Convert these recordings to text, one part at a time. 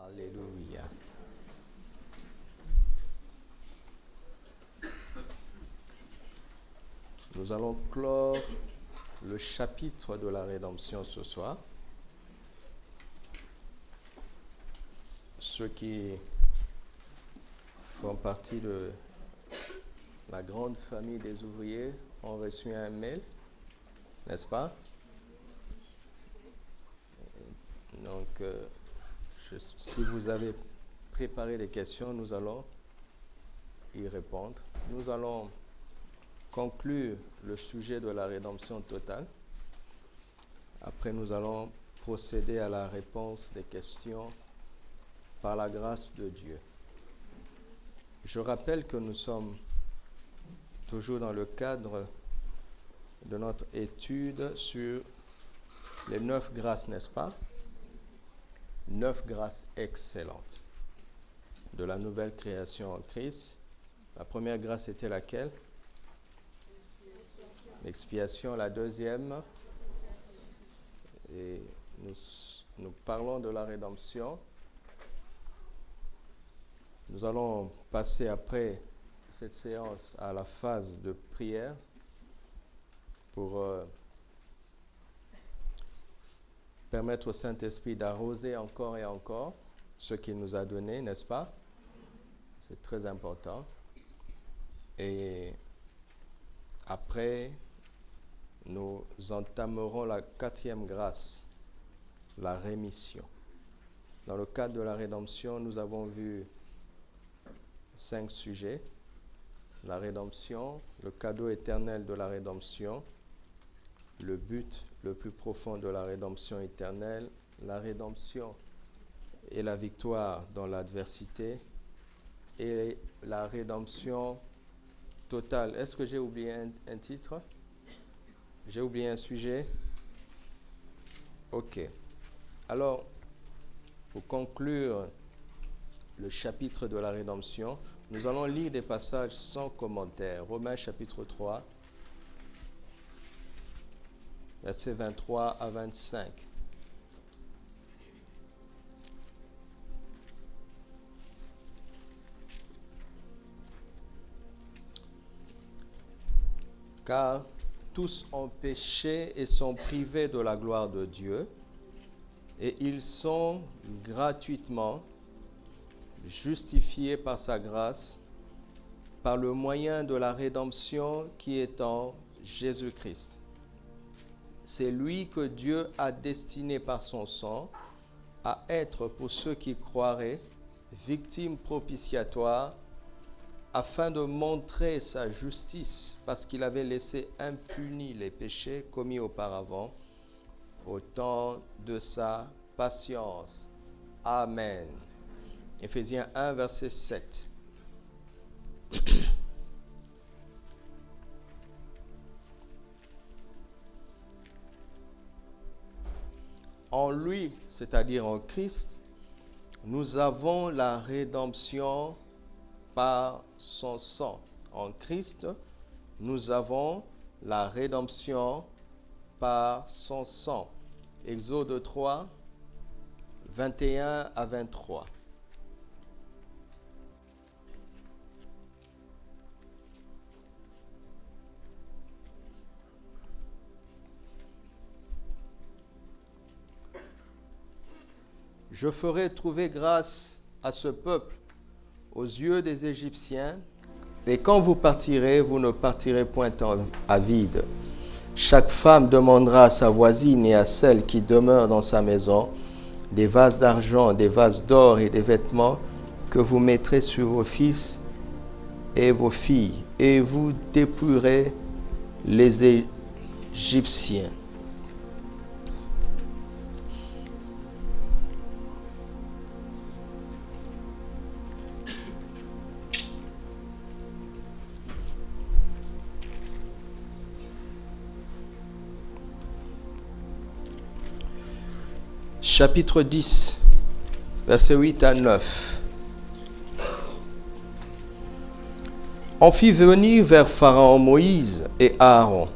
Alléluia. Nous allons clore le chapitre de la rédemption ce soir. Ceux qui font partie de la grande famille des ouvriers ont reçu un mail, n'est-ce pas? Donc, si vous avez préparé des questions, nous allons y répondre. Nous allons conclure le sujet de la rédemption totale. Après, nous allons procéder à la réponse des questions par la grâce de Dieu. Je rappelle que nous sommes toujours dans le cadre de notre étude sur les 9 grâces, n'est-ce pas? 9 grâces excellentes de la nouvelle création en Christ. La première grâce était laquelle? L'expiation. La deuxième, et nous parlons de la rédemption. Nous allons passer après cette séance à la phase de prière pour permettre au Saint-Esprit d'arroser encore et encore ce qu'il nous a donné, n'est-ce pas? C'est très important. Et après, nous entamerons la 4e grâce, la rémission. Dans le cadre de la rédemption, nous avons vu 5 sujets. La rédemption, le cadeau éternel de la rédemption, le but le plus profond de la rédemption éternelle, la rédemption et la victoire dans l'adversité, et la rédemption totale. Est-ce que j'ai oublié un titre? J'ai oublié un sujet? Ok. Alors, pour conclure le chapitre de la rédemption, nous allons lire des passages sans commentaire. Romains chapitre 3, versets 23 à 25. Car tous ont péché et sont privés de la gloire de Dieu, et ils sont gratuitement justifiés par sa grâce, par le moyen de la rédemption qui est en Jésus-Christ. C'est lui que Dieu a destiné par son sang à être pour ceux qui croiraient victime propitiatoire, afin de montrer sa justice, parce qu'il avait laissé impunis les péchés commis auparavant, au temps de sa patience. Amen. Éphésiens 1, verset 7. En lui, c'est-à-dire en Christ, nous avons la rédemption par son sang. En Christ, nous avons la rédemption par son sang. Exode 3, 21 à 23. Je ferai trouver grâce à ce peuple aux yeux des Égyptiens, et quand vous partirez, vous ne partirez point à vide. Chaque femme demandera à sa voisine et à celle qui demeure dans sa maison des vases d'argent, des vases d'or et des vêtements que vous mettrez sur vos fils et vos filles, et vous dépouillerez les Égyptiens. Chapitre 10, versets 8 à 9. On fit venir vers Pharaon Moïse et Aaron.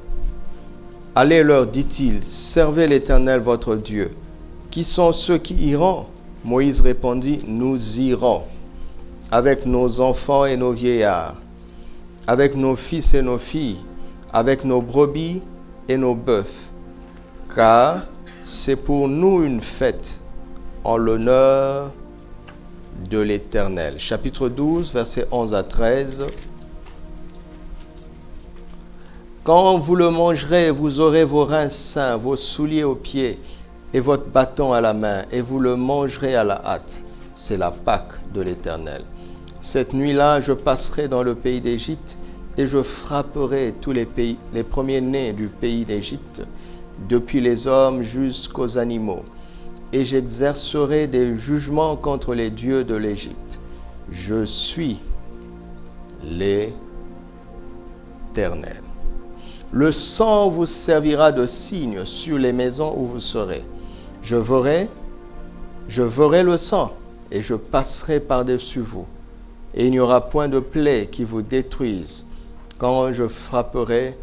Allez leur, dit-il, servez l'Éternel votre Dieu. Qui sont ceux qui iront? Moïse répondit, nous irons avec nos enfants et nos vieillards, avec nos fils et nos filles, avec nos brebis et nos bœufs, car c'est pour nous une fête en l'honneur de l'Éternel. Chapitre 12, versets 11 à 13. Quand vous le mangerez, vous aurez vos reins sains, vos souliers aux pieds et votre bâton à la main, et vous le mangerez à la hâte. C'est la Pâque de l'Éternel. Cette nuit-là, je passerai dans le pays d'Égypte, et je frapperai tous les premiers-nés du pays d'Égypte, depuis les hommes jusqu'aux animaux, et j'exercerai des jugements contre les dieux de l'Égypte. Je suis l'Éternel. Le sang vous servira de signe sur les maisons où vous serez. Je verrai le sang, et je passerai par-dessus vous. Et il n'y aura point de plaie qui vous détruise quand je frapperai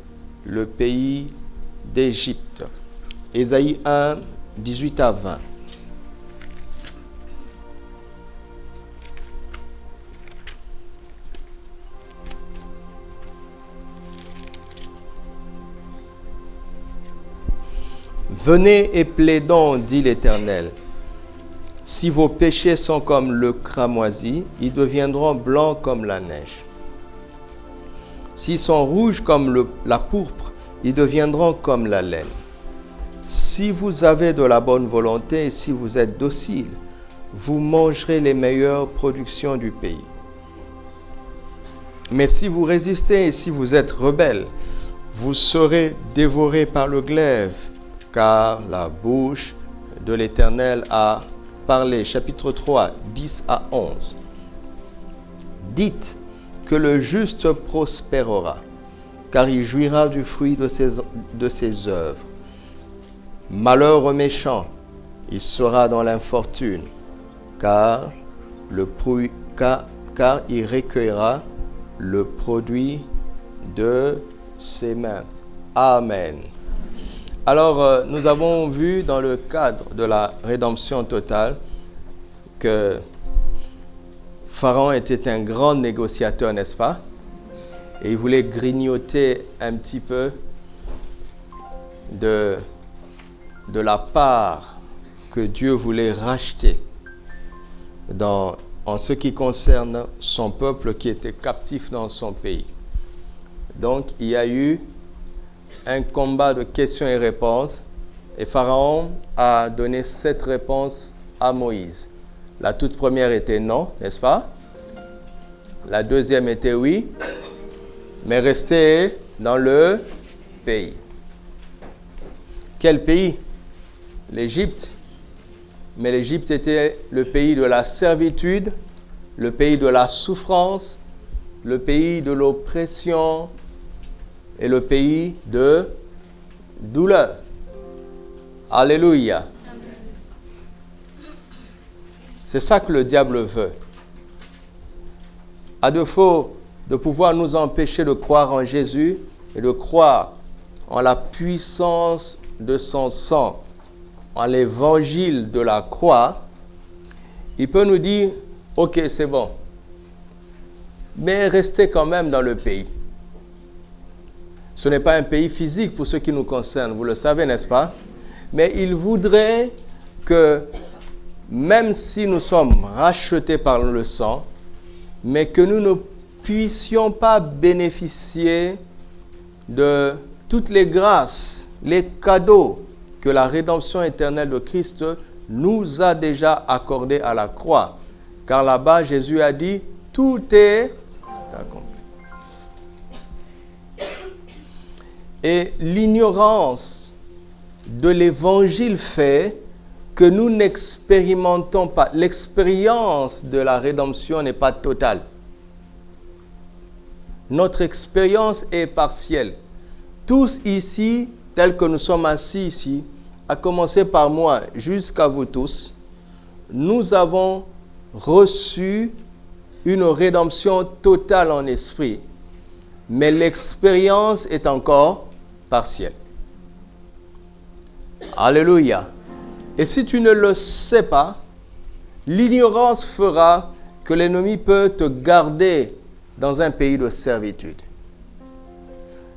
le pays d'Égypte. Ésaïe 1, 18 à 20. Venez et plaidons, dit l'Éternel. Si vos péchés sont comme le cramoisi, ils deviendront blancs comme la neige. S'ils sont rouges comme la pourpre, ils deviendront comme la laine. Si vous avez de la bonne volonté et si vous êtes docile, vous mangerez les meilleures productions du pays. Mais si vous résistez et si vous êtes rebelles, vous serez dévorés par le glaive, car la bouche de l'Éternel a parlé. Chapitre 3, 10 à 11. Dites que le juste prospérera, car il jouira du fruit de ses œuvres. Malheur au méchant, il sera dans l'infortune, car il recueillera le produit de ses mains. Amen. Alors, nous avons vu dans le cadre de la rédemption totale que Pharaon était un grand négociateur, n'est-ce pas? Et il voulait grignoter un petit peu de la part que Dieu voulait racheter en ce qui concerne son peuple qui était captif dans son pays. Donc, il y a eu un combat de questions et réponses, et Pharaon a donné 7 réponses à Moïse. La toute première était non, n'est-ce pas? La deuxième était oui, mais rester dans le pays. Quel pays? L'Égypte. Mais l'Égypte était le pays de la servitude, le pays de la souffrance, le pays de l'oppression, et le pays de douleur. Alléluia. Amen. C'est ça que le diable veut. À défaut de pouvoir nous empêcher de croire en Jésus et de croire en la puissance de son sang, en l'évangile de la croix, il peut nous dire, ok, c'est bon, mais restez quand même dans le pays. Ce n'est pas un pays physique pour ce qui nous concerne, vous le savez, n'est-ce pas? Mais il voudrait que, même si nous sommes rachetés par le sang, mais que nous ne puissions pas bénéficier de toutes les grâces, les cadeaux que la rédemption éternelle de Christ nous a déjà accordés à la croix. Car là-bas, Jésus a dit, tout est accompli. Et l'ignorance de l'évangile fait que nous n'expérimentons pas. L'expérience de la rédemption n'est pas totale. Notre expérience est partielle. Tous ici, tels que nous sommes assis ici, à commencer par moi jusqu'à vous tous, nous avons reçu une rédemption totale en esprit. Mais l'expérience est encore partielle. Alléluia. Et si tu ne le sais pas, L'ignorance fera que l'ennemi peut te garder dans un pays de servitude.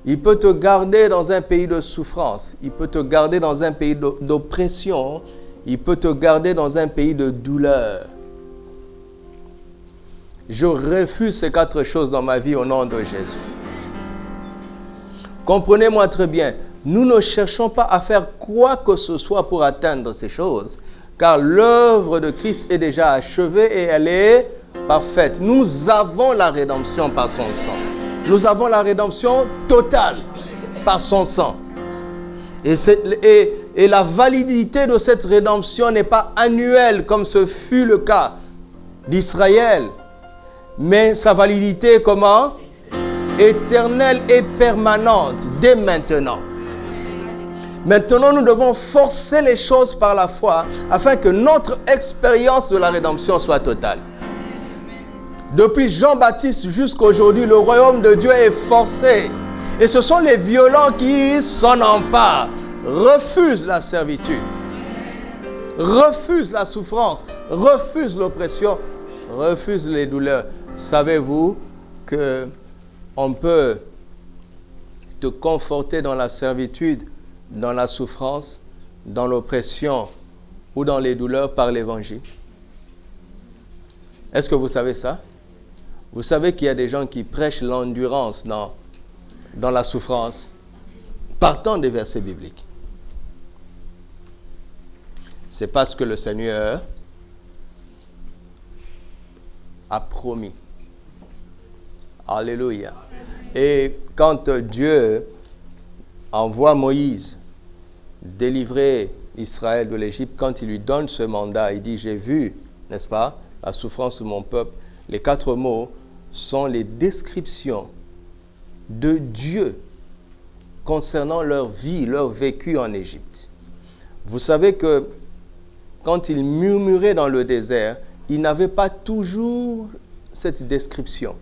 Il peut te garder dans un pays de souffrance. Il peut te garder dans un pays d'oppression. Il peut te garder dans un pays de douleur. Je refuse ces 4 choses dans ma vie au nom de Jésus. Comprenez-moi très bien. Nous ne cherchons pas à faire quoi que ce soit pour atteindre ces choses, car l'œuvre de Christ est déjà achevée et elle est parfaite. Nous avons la rédemption par son sang. Nous avons la rédemption totale par son sang. Et la validité de cette rédemption n'est pas annuelle comme ce fut le cas d'Israël. Mais sa validité est comment? Éternelle et permanente dès maintenant. Maintenant, nous devons forcer les choses par la foi afin que notre expérience de la rédemption soit totale. Depuis Jean-Baptiste jusqu'à aujourd'hui, le royaume de Dieu est forcé. Et ce sont les violents qui s'en emparent, refusent la servitude, refusent la souffrance, refusent l'oppression, refusent les douleurs. Savez-vous qu'on peut te conforter dans la servitude, dans la souffrance, dans l'oppression ou dans les douleurs par l'évangile? Est-ce que vous savez ça? Vous savez qu'il y a des gens qui prêchent l'endurance dans la souffrance, partant des versets bibliques. C'est parce que le Seigneur a promis. Alléluia. Et quand Dieu envoie Moïse délivrer Israël de l'Égypte, quand il lui donne ce mandat, il dit, j'ai vu, n'est-ce pas, la souffrance de mon peuple. Les 4 mots sont les descriptions de Dieu concernant leur vie, leur vécu en Égypte. Vous savez que quand ils murmuraient dans le désert, ils n'avaient pas toujours cette description.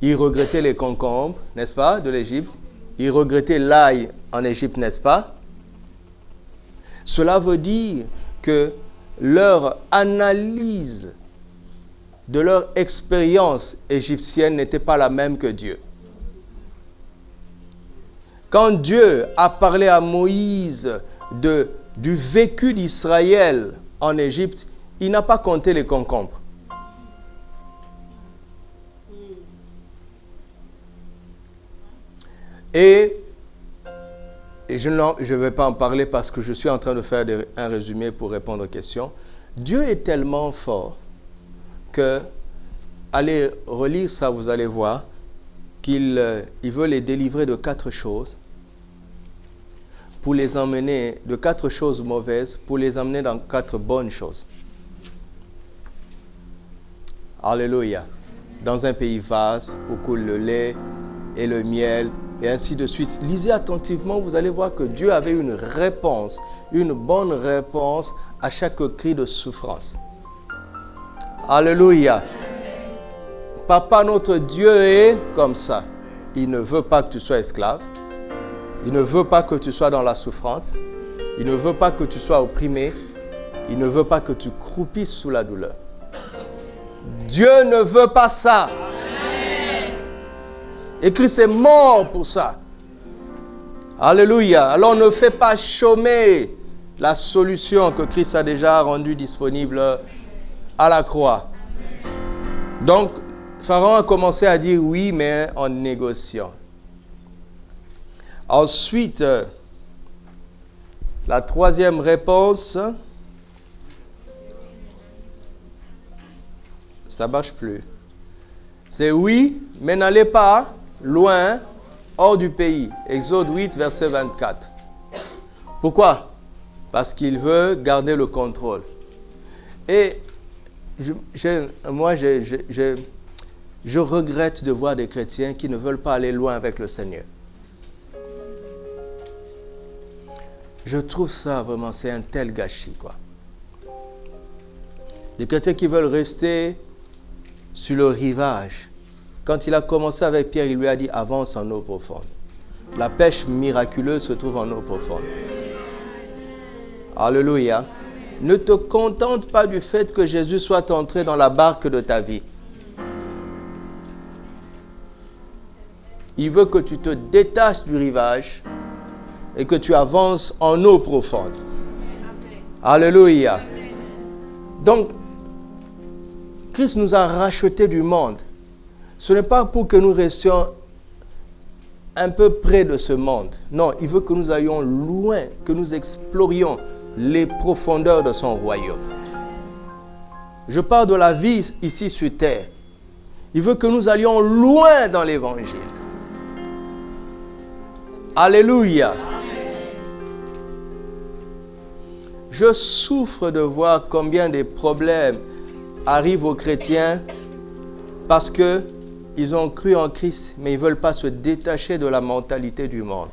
Ils regrettaient les concombres, n'est-ce pas, de l'Égypte. Ils regrettaient l'ail en Égypte, n'est-ce pas? Cela veut dire que leur analyse de leur expérience égyptienne n'était pas la même que Dieu. Quand Dieu a parlé à Moïse du vécu d'Israël en Égypte, il n'a pas compté les concombres. Et je ne vais pas en parler parce que je suis en train de faire un résumé pour répondre aux questions. Dieu est tellement fort que, allez relire ça, vous allez voir qu'il veut les délivrer de 4 choses pour les emmener, de 4 choses mauvaises, pour les emmener dans 4 bonnes choses. Alléluia. Dans un pays vaste où coule le lait et le miel, et ainsi de suite. Lisez attentivement, vous allez voir que Dieu avait une réponse, une bonne réponse à chaque cri de souffrance. Alléluia. Papa, notre Dieu est comme ça. Il ne veut pas que tu sois esclave. Il ne veut pas que tu sois dans la souffrance. Il ne veut pas que tu sois opprimé. Il ne veut pas que tu croupisses sous la douleur. Dieu ne veut pas ça. Et Christ est mort pour ça. Alléluia. Alors ne fais pas chômer la solution que Christ a déjà rendue disponible à la croix. Donc, Pharaon a commencé à dire oui, mais en négociant. Ensuite, la 3e réponse, ça ne marche plus. C'est oui, mais n'allez pas loin, hors du pays. Exode 8, verset 24. Pourquoi? Parce qu'il veut garder le contrôle. Et moi, je regrette de voir des chrétiens qui ne veulent pas aller loin avec le Seigneur. Je trouve ça vraiment, c'est un tel gâchis, quoi. Des chrétiens qui veulent rester sur le rivage. Quand il a commencé avec Pierre, il lui a dit « avance en eau profonde ». La pêche miraculeuse se trouve en eau profonde. Alléluia. Ne te contente pas du fait que Jésus soit entré dans la barque de ta vie. Il veut que tu te détaches du rivage et que tu avances en eau profonde. Alléluia. Donc, Christ nous a rachetés du monde. Ce n'est pas pour que nous restions un peu près de ce monde. Non, il veut que nous allions loin, que nous explorions les profondeurs de son royaume. Je parle de la vie ici sur terre. Il veut que nous allions loin dans l'évangile. Alléluia. Je souffre de voir combien de problèmes arrivent aux chrétiens parce qu'ils ont cru en Christ, mais ils ne veulent pas se détacher de la mentalité du monde.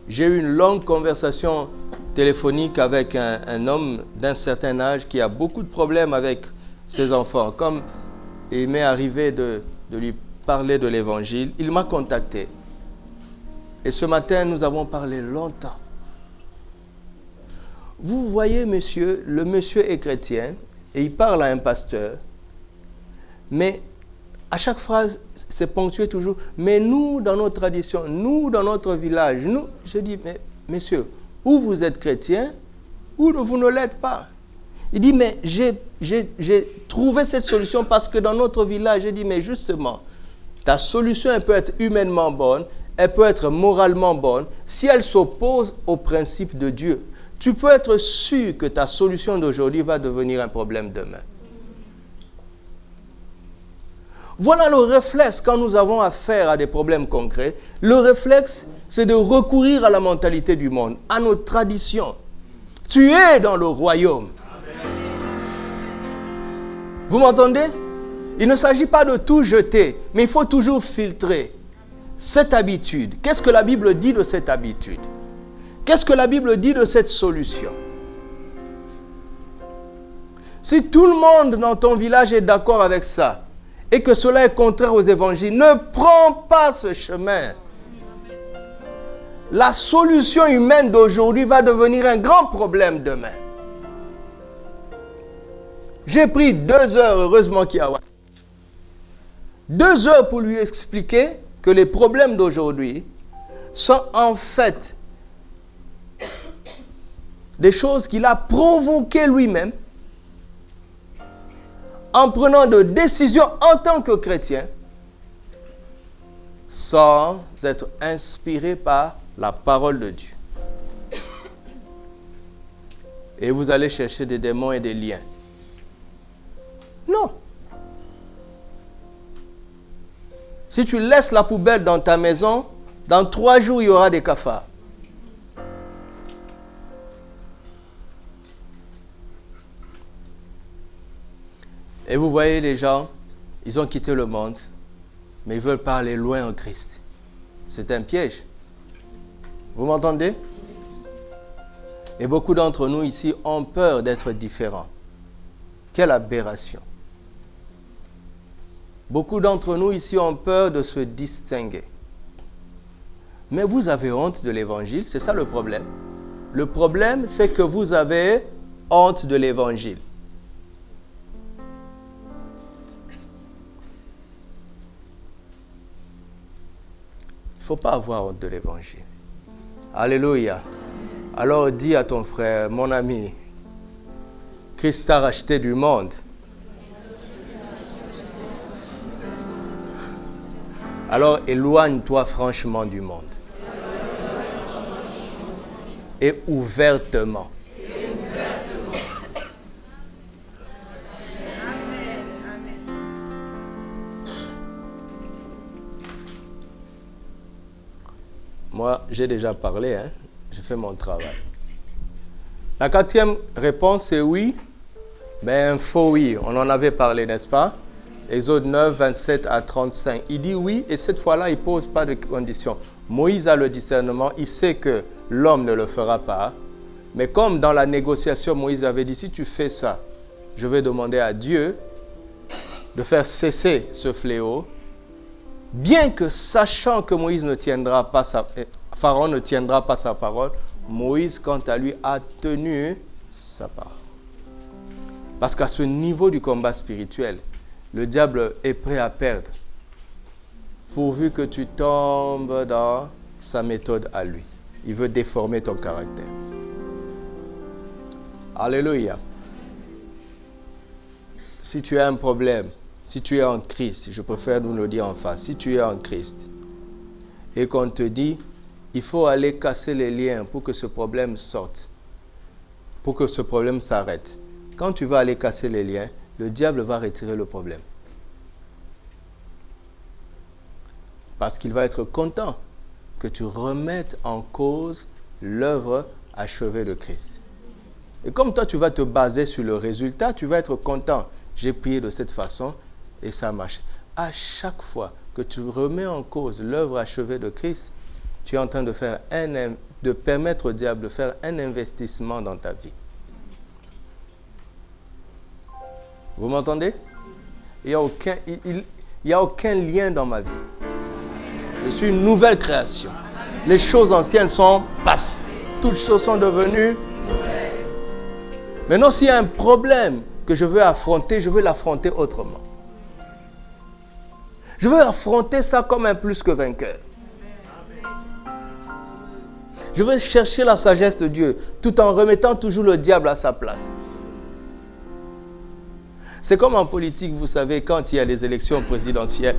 J'ai eu une longue conversation téléphonique avec un homme d'un certain âge qui a beaucoup de problèmes avec ses enfants. Comme il m'est arrivé de lui parler de l'évangile, il m'a contacté. Et ce matin, nous avons parlé longtemps. Vous voyez, monsieur, le monsieur est chrétien et il parle à un pasteur, mais à chaque phrase, c'est ponctué toujours. Mais nous, dans notre tradition, nous, dans notre village, nous, je dis, mais monsieur, ou vous êtes chrétien, ou vous ne l'êtes pas. Il dit, mais j'ai trouvé cette solution parce que dans notre village, j'ai dit, mais justement, ta solution, elle peut être humainement bonne, elle peut être moralement bonne. Si elle s'oppose au principe de Dieu, tu peux être sûr que ta solution d'aujourd'hui va devenir un problème demain. Voilà le réflexe quand nous avons affaire à des problèmes concrets. Le réflexe, c'est de recourir à la mentalité du monde, à nos traditions. Tu es dans le royaume. Vous m'entendez? Il ne s'agit pas de tout jeter, mais il faut toujours filtrer. Cette habitude, qu'est-ce que la Bible dit de cette habitude? Qu'est-ce que la Bible dit de cette solution? Si tout le monde dans ton village est d'accord avec ça, et que cela est contraire aux évangiles, ne prends pas ce chemin. La solution humaine d'aujourd'hui va devenir un grand problème demain. J'ai pris 2 heures, heureusement qu'il y a 2 heures pour lui expliquer que les problèmes d'aujourd'hui sont en fait des choses qu'il a provoquées lui-même en prenant de décisions en tant que chrétien sans être inspiré par la parole de Dieu. Et vous allez chercher des démons et des liens. Non. Si tu laisses la poubelle dans ta maison, dans 3 jours, il y aura des cafards. Et vous voyez les gens, ils ont quitté le monde, mais ils ne veulent pas aller loin en Christ. C'est un piège. Vous m'entendez? Et beaucoup d'entre nous ici ont peur d'être différents. Quelle aberration. Beaucoup d'entre nous ici ont peur de se distinguer. Mais vous avez honte de l'évangile, c'est ça le problème. Le problème, c'est que vous avez honte de l'évangile. Il ne faut pas avoir honte de l'évangile. Alléluia. Alors dis à ton frère, mon ami, Christ t'a racheté du monde. Alors éloigne-toi franchement du monde. Et ouvertement. Moi, j'ai déjà parlé, j'ai fait mon travail. La 4e réponse, c'est oui, mais un faux oui. On en avait parlé, n'est-ce pas? Exode 9, 27 à 35. Il dit oui, et cette fois-là, il ne pose pas de conditions. Moïse a le discernement, il sait que l'homme ne le fera pas. Mais comme dans la négociation, Moïse avait dit, si tu fais ça, je vais demander à Dieu de faire cesser ce fléau. Bien que sachant que Pharaon ne tiendra pas sa parole, Moïse, quant à lui, a tenu sa part. Parce qu'à ce niveau du combat spirituel, le diable est prêt à perdre, pourvu que tu tombes dans sa méthode à lui. Il veut déformer ton caractère. Alléluia. Si tu as un problème, si tu es en Christ, je préfère nous le dire en face, si tu es en Christ et qu'on te dit, il faut aller casser les liens pour que ce problème sorte, pour que ce problème s'arrête. Quand tu vas aller casser les liens, le diable va retirer le problème. Parce qu'il va être content que tu remettes en cause l'œuvre achevée de Christ. Et comme toi, tu vas te baser sur le résultat, tu vas être content. J'ai prié de cette façon et ça marche. À chaque fois que tu remets en cause l'œuvre achevée de Christ, tu es en train de permettre au diable de faire un investissement dans ta vie. Vous m'entendez? Il n'y a aucun lien dans ma vie. Je suis une nouvelle création. Les choses anciennes sont passées. Toutes choses sont devenues nouvelles. Maintenant, s'il y a un problème que je veux affronter, je veux l'affronter autrement. Je veux affronter ça comme un plus que vainqueur. Je veux chercher la sagesse de Dieu tout en remettant toujours le diable à sa place. C'est comme en politique, vous savez, quand il y a les élections présidentielles,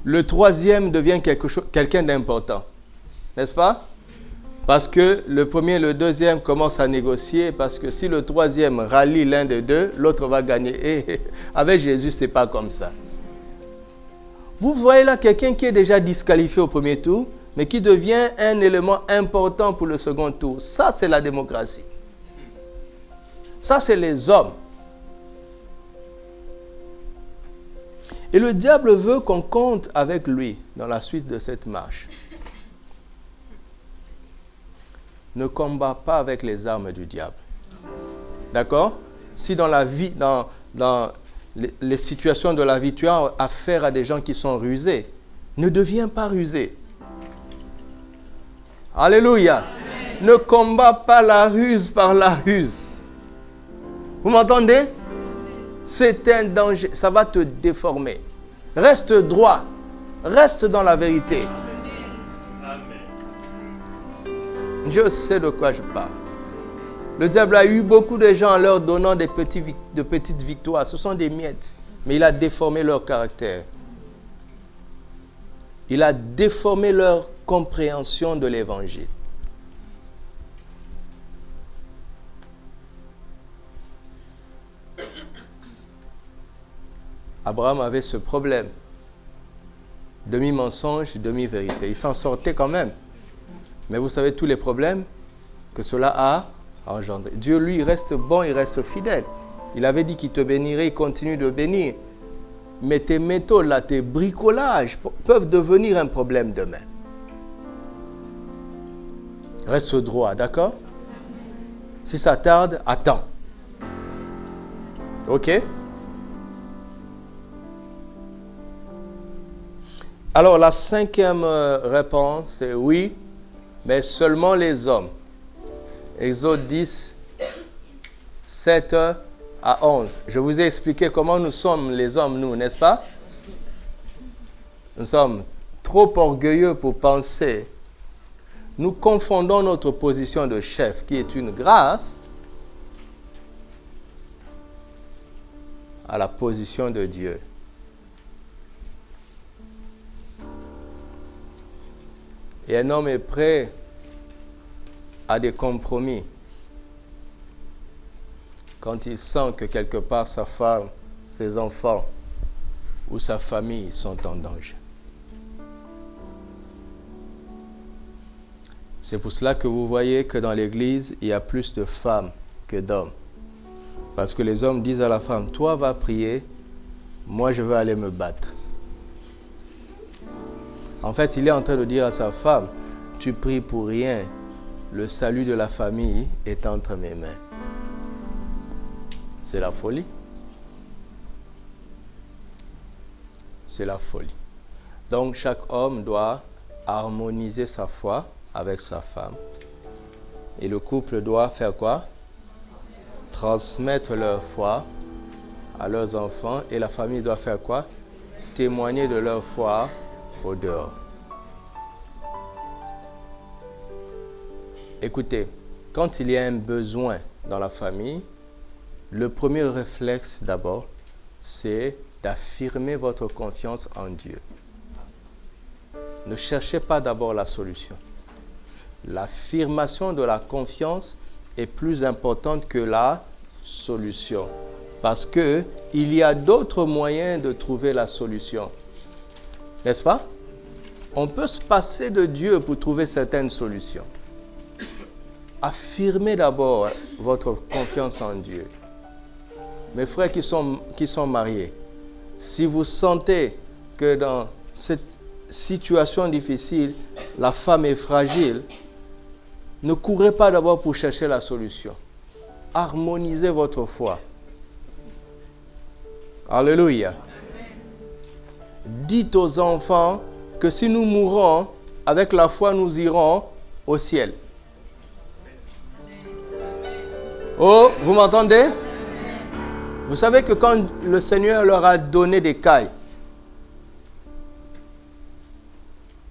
le troisième devient quelqu'un d'important. N'est-ce pas? Parce que le premier et le deuxième commencent à négocier, parce que si le troisième rallie l'un des deux, l'autre va gagner. Et avec Jésus, ce n'est pas comme ça. Vous voyez là quelqu'un qui est déjà disqualifié au premier tour, mais qui devient un élément important pour le second tour. Ça, c'est la démocratie. Ça, c'est les hommes. Et le diable veut qu'on compte avec lui dans la suite de cette marche. Ne combat pas avec les armes du diable. D'accord? Si dans la vie, dans les situations de la vie, tu as affaire à des gens qui sont rusés, ne deviens pas rusé. Alléluia. Amen. Ne combat pas la ruse par la ruse. Vous m'entendez? C'est un danger. Ça va te déformer. Reste droit. Reste dans la vérité. Amen. Je sais de quoi je parle. Le diable a eu beaucoup de gens en leur donnant de petites victoires. Ce sont des miettes. Mais il a déformé leur caractère. Il a déformé leur compréhension de l'évangile. Abraham avait ce problème. Demi-mensonge, demi-vérité. Il s'en sortait quand même. Mais vous savez tous les problèmes que cela a engendré. Dieu, lui, il reste bon, il reste fidèle. Il avait dit qu'il te bénirait, il continue de bénir. Mais tes méthodes, là, tes bricolages peuvent devenir un problème demain. Reste droit, d'accord? Si ça tarde, attends. Ok? Alors, la cinquième réponse, c'est oui, mais seulement les hommes. Exode 10, 7 à 11. Je vous ai expliqué comment nous sommes les hommes, nous, n'est-ce pas? Nous sommes trop orgueilleux pour penser. Nous confondons notre position de chef, qui est une grâce, à la position de Dieu. Et un homme est prêt à des compromis quand il sent que quelque part sa femme, ses enfants ou sa famille sont en danger. C'est pour cela que vous voyez que dans l'église, il y a plus de femmes que d'hommes. Parce que les hommes disent à la femme, toi va prier, moi je vais aller me battre. En fait, il est en train de dire à sa femme, tu pries pour rien, le salut de la famille est entre mes mains. C'est la folie. C'est la folie. Donc chaque homme doit harmoniser sa foi avec sa femme Et le couple doit faire quoi? Transmettre leur foi à leurs enfants. Et la famille doit faire quoi? Témoigner de leur foi au dehors. Écoutez, quand il y a un besoin dans la famille, le premier réflexe d'abord, c'est d'affirmer votre confiance en Dieu. Ne cherchez pas d'abord la solution. L'affirmation de la confiance est plus importante que la solution. Parce qu'il y a d'autres moyens de trouver la solution. N'est-ce pas? On peut se passer de Dieu pour trouver certaines solutions. Affirmez d'abord votre confiance en Dieu. Mes frères qui sont mariés, si vous sentez que dans cette situation difficile, la femme est fragile, ne courez pas d'abord pour chercher la solution. Harmonisez votre foi. Alléluia. Dites aux enfants que si nous mourons, avec la foi, nous irons au ciel. Oh, vous m'entendez? Vous savez que quand le Seigneur leur a donné des cailles,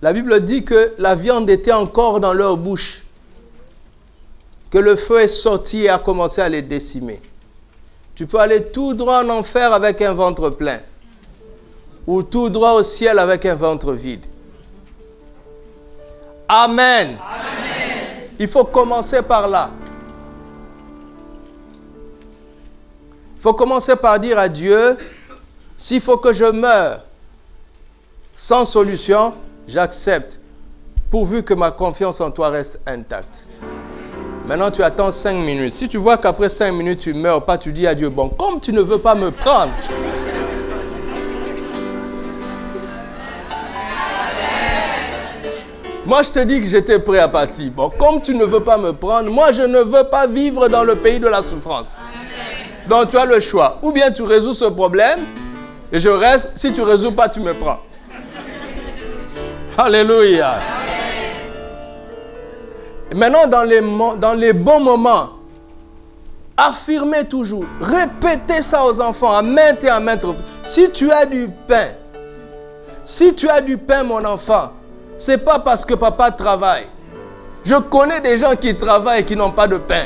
la Bible dit que la viande était encore dans leur bouche, que le feu est sorti et a commencé à les décimer. Tu peux aller tout droit en enfer avec un ventre plein, ou tout droit au ciel avec un ventre vide. Amen. Amen. Il faut commencer par là. Il faut commencer par dire à Dieu, s'il faut que je meure sans solution, j'accepte, pourvu que ma confiance en toi reste intacte. Maintenant, tu attends 5 minutes. Si tu vois qu'après 5 minutes, tu ne meurs pas, tu dis à Dieu, bon, comme tu ne veux pas me prendre, moi, je te dis que j'étais prêt à partir. Bon, comme tu ne veux pas me prendre, moi, je ne veux pas vivre dans le pays de la souffrance. Donc, tu as le choix. Ou bien tu résous ce problème et je reste. Si tu ne résous pas, tu me prends. Alléluia. Et maintenant, dans les bons moments, affirmez toujours. Répétez ça aux enfants à maintes et à maintes reprises. Si tu as du pain, mon enfant, ce n'est pas parce que papa travaille. Je connais des gens qui travaillent et qui n'ont pas de pain.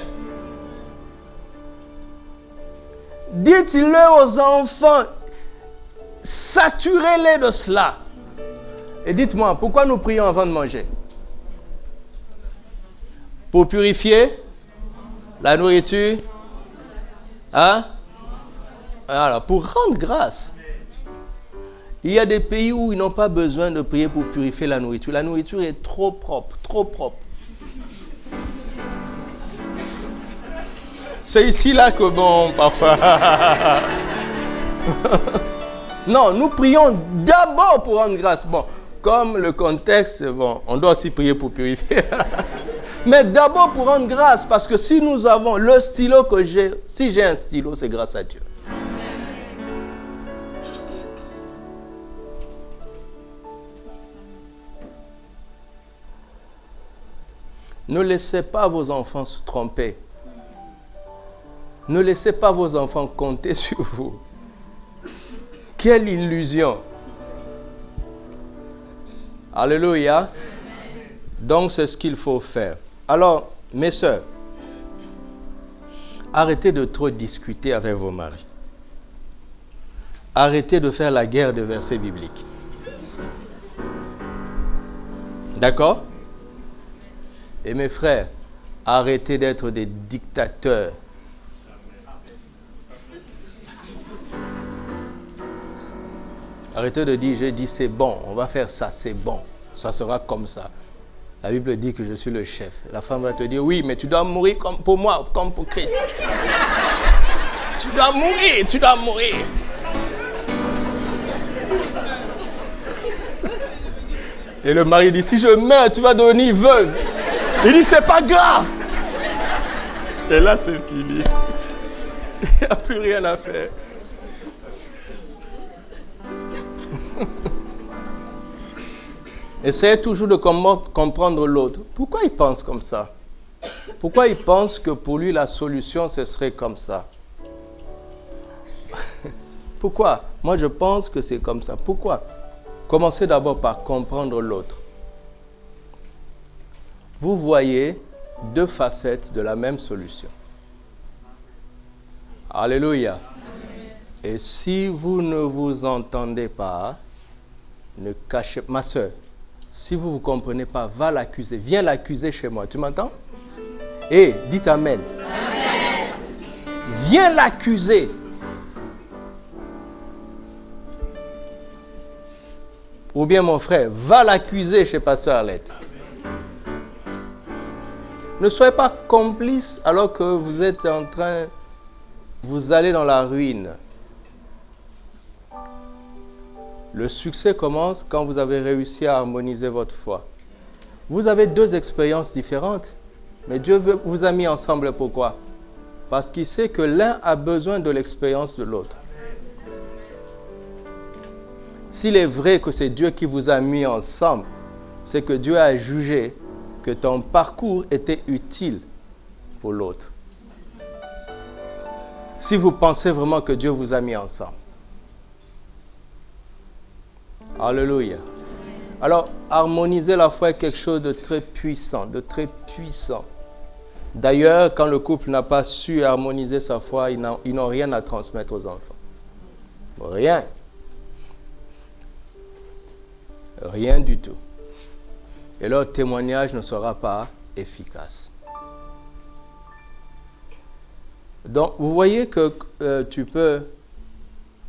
Dites-le aux enfants, saturez-les de cela. Et dites-moi, pourquoi nous prions avant de manger? Pour purifier la nourriture? Hein? Alors, pour rendre grâce. Il y a des pays où ils n'ont pas besoin de prier pour purifier la nourriture. La nourriture est trop propre, trop propre. C'est ici là que bon, parfois. Non, nous prions d'abord pour rendre grâce. Bon, comme le contexte, bon, on doit aussi prier pour purifier. Mais d'abord pour rendre grâce, parce que si nous avons le stylo que j'ai, si j'ai un stylo, c'est grâce à Dieu. Ne laissez pas vos enfants se tromper. Ne laissez pas vos enfants compter sur vous. Quelle illusion. Alléluia. Donc c'est ce qu'il faut faire. Alors, mes sœurs, arrêtez de trop discuter avec vos maris. Arrêtez de faire la guerre des versets bibliques. D'accord? Et mes frères, arrêtez d'être des dictateurs. Arrêtez de dire, je dis c'est bon, on va faire ça, c'est bon, ça sera comme ça. La Bible dit que je suis le chef. La femme va te dire, oui, mais tu dois mourir comme pour moi, comme pour Christ. Tu dois mourir, tu dois mourir. Et le mari dit, si je meurs, tu vas devenir veuve. Il dit, c'est pas grave. Et là, c'est fini. Il n'y a plus rien à faire. Essayez toujours de comprendre l'autre. Pourquoi il pense comme ça? Pourquoi il pense que pour lui, la solution, ce serait comme ça? Pourquoi? Moi, je pense que c'est comme ça. Pourquoi? Commencez d'abord par comprendre l'autre. Vous voyez deux facettes de la même solution. Alléluia. Et si vous ne vous entendez pas, ne cachez... Ma soeur, si vous ne vous comprenez pas, va l'accuser. Viens l'accuser chez moi. Tu m'entends? Et dites Amen. Amen. Viens l'accuser. Ou bien mon frère, va l'accuser chez Pasteur Arlette. Ne soyez pas complice alors que vous êtes en train, vous allez dans la ruine. Le succès commence quand vous avez réussi à harmoniser votre foi. Vous avez deux expériences différentes, mais Dieu vous a mis ensemble. Pourquoi? Parce qu'il sait que l'un a besoin de l'expérience de l'autre. S'il est vrai que c'est Dieu qui vous a mis ensemble, c'est que Dieu a jugé que ton parcours était utile pour l'autre. Si vous pensez vraiment que Dieu vous a mis ensemble. Alléluia. Alors, harmoniser la foi est quelque chose de très puissant, de très puissant. D'ailleurs, quand le couple n'a pas su harmoniser sa foi, ils n'ont rien à transmettre aux enfants. Rien. Rien du tout. Et leur témoignage ne sera pas efficace. Donc, vous voyez que tu peux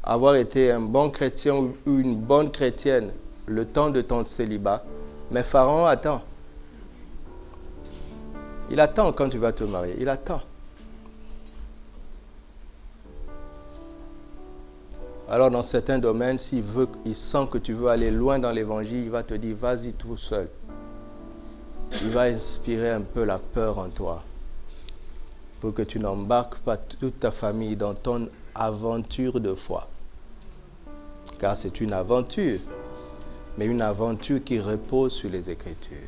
avoir été un bon chrétien ou une bonne chrétienne le temps de ton célibat, mais Pharaon attend. Il attend quand tu vas te marier. Il attend. Alors, dans certains domaines, il sent que tu veux aller loin dans l'évangile, il va te dire, vas-y tout seul. Il va inspirer un peu la peur en toi pour que tu n'embarques pas toute ta famille dans ton aventure de foi. Car c'est une aventure, mais une aventure qui repose sur les Écritures.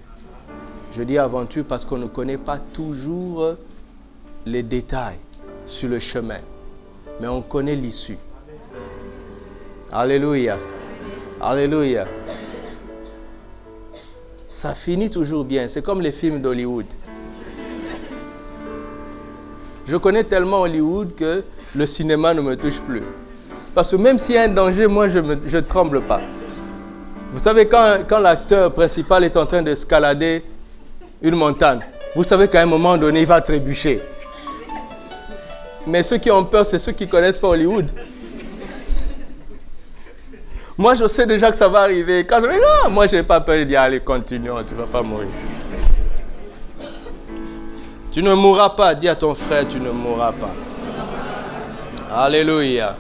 Je dis aventure parce qu'on ne connaît pas toujours les détails sur le chemin, mais on connaît l'issue. Alléluia. Alléluia. Ça finit toujours bien. C'est comme les films d'Hollywood. Je connais tellement Hollywood que le cinéma ne me touche plus. Parce que même s'il y a un danger, moi, je ne tremble pas. Vous savez, quand l'acteur principal est en train d'escalader une montagne, vous savez qu'à un moment donné, il va trébucher. Mais ceux qui ont peur, c'est ceux qui ne connaissent pas Hollywood. Moi, je sais déjà que ça va arriver. Quand je dis, non, moi, je n'ai pas peur de dire, allez, continuons, tu ne vas pas mourir. Tu ne mourras pas. Dis à ton frère, tu ne mourras pas. Alléluia.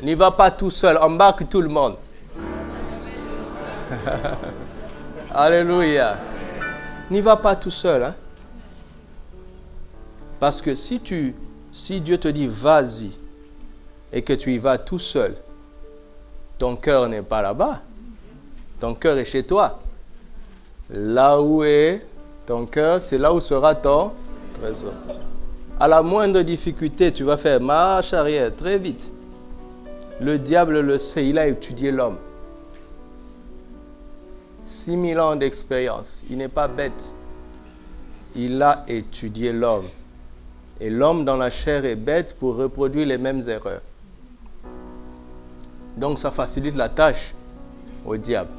N'y va pas tout seul, embarque tout le monde. Alléluia. N'y va pas tout seul. Hein? Parce que si Dieu te dit, vas-y, et que tu y vas tout seul, ton cœur n'est pas là-bas. Ton cœur est chez toi. Là où est ton cœur, c'est là où sera ton trésor. À la moindre difficulté, tu vas faire marche arrière très vite. Le diable le sait, il a étudié l'homme. 6000 ans d'expérience. Il n'est pas bête. Il a étudié l'homme. Et l'homme dans la chair est bête pour reproduire les mêmes erreurs. Donc ça facilite la tâche au diable.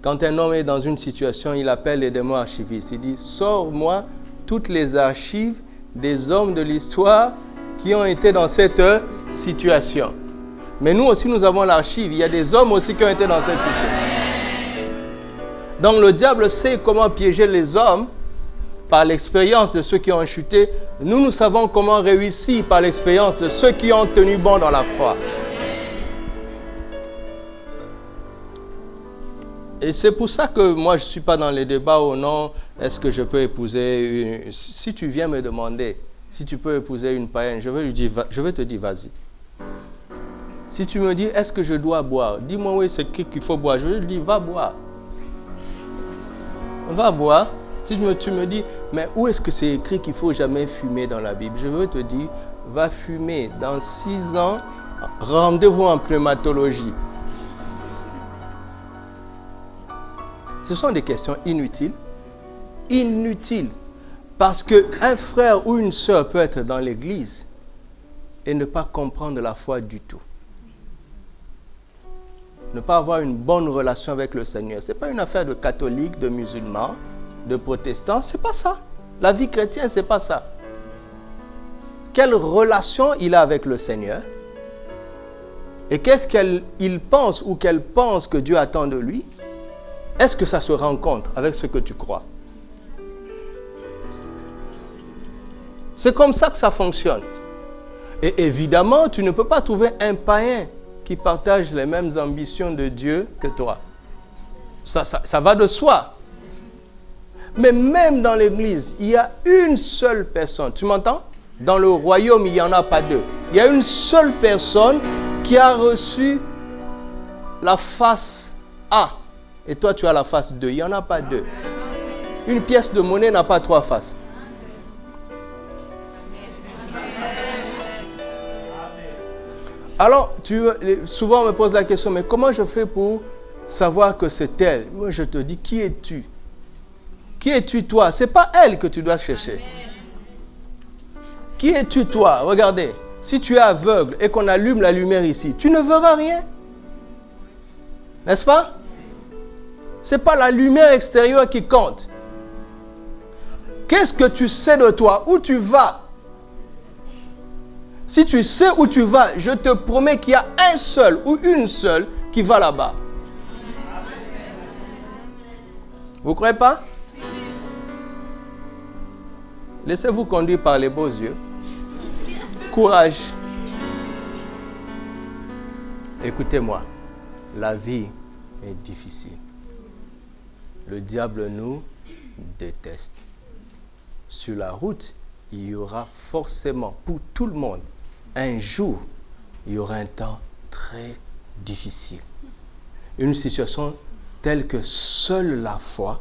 Quand un homme est dans une situation, il appelle les démons archivistes. Il dit, sors-moi toutes les archives des hommes de l'histoire qui ont été dans cette situation. Mais nous aussi, nous avons l'archive. Il y a des hommes aussi qui ont été dans cette situation. Donc le diable sait comment piéger les hommes par l'expérience de ceux qui ont chuté. Nous savons comment réussir par l'expérience de ceux qui ont tenu bon dans la foi. Et c'est pour ça que moi, je ne suis pas dans les débats ou non. Est-ce que je peux épouser Si tu viens me demander si tu peux épouser une païenne, je vais te dire, vas-y. Si tu me dis, est-ce que je dois boire? Dis-moi, oui, c'est qu'il faut boire. Je vais te dire, va boire. Va boire. Si tu me dis, mais où est-ce que c'est écrit qu'il ne faut jamais fumer dans la Bible? Je veux te dire, va fumer. Dans 6 ans, rendez-vous en pneumatologie. Ce sont des questions inutiles. Inutiles. Parce qu'un frère ou une sœur peut être dans l'église et ne pas comprendre la foi du tout. Ne pas avoir une bonne relation avec le Seigneur. Ce n'est pas une affaire de catholiques, de musulmans, de protestants. Ce n'est pas ça. La vie chrétienne, ce n'est pas ça. Quelle relation il a avec le Seigneur? Et qu'est-ce qu'il pense ou qu'elle pense que Dieu attend de lui? Est-ce que ça se rencontre avec ce que tu crois? C'est comme ça que ça fonctionne. Et évidemment, tu ne peux pas trouver un païen qui partage les mêmes ambitions de Dieu que toi. Ça va de soi. Mais même dans l'église, il y a une seule personne. Tu m'entends? Dans le royaume, il n'y en a pas deux. Il y a une seule personne qui a reçu la face A. Et toi, tu as la face 2. Il n'y en a pas deux. Une pièce de monnaie n'a pas 3 faces. Alors, souvent on me pose la question, mais comment je fais pour savoir que c'est elle? Moi, je te dis, qui es-tu? Qui es-tu toi? Ce n'est pas elle que tu dois chercher. Qui es-tu toi? Regardez, si tu es aveugle et qu'on allume la lumière ici, tu ne verras rien. N'est-ce pas? Ce n'est pas la lumière extérieure qui compte. Qu'est-ce que tu sais de toi? Où tu vas? Si tu sais où tu vas, je te promets qu'il y a un seul ou une seule qui va là-bas. Vous ne croyez pas? Laissez-vous conduire par les beaux yeux. Courage. Écoutez-moi, la vie est difficile. Le diable nous déteste. Sur la route, il y aura forcément, pour tout le monde, un jour, il y aura un temps très difficile. Une situation telle que seule la foi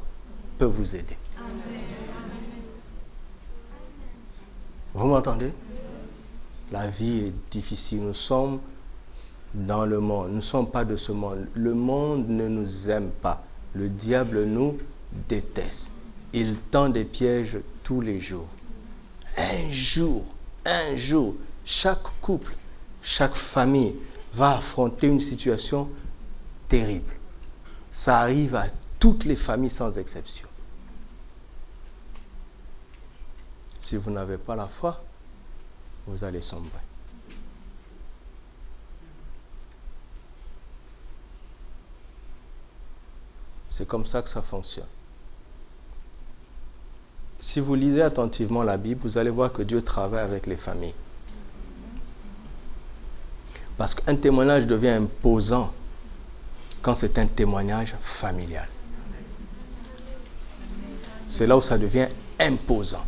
peut vous aider. Vous m'entendez? La vie est difficile. Nous sommes dans le monde. Nous ne sommes pas de ce monde. Le monde ne nous aime pas. Le diable nous déteste. Il tend des pièges tous les jours. Un jour, chaque couple, chaque famille va affronter une situation terrible. Ça arrive à toutes les familles sans exception. Si vous n'avez pas la foi, vous allez sombrer. C'est comme ça que ça fonctionne. Si vous lisez attentivement la Bible, vous allez voir que Dieu travaille avec les familles. Parce qu'un témoignage devient imposant quand c'est un témoignage familial. C'est là où ça devient imposant.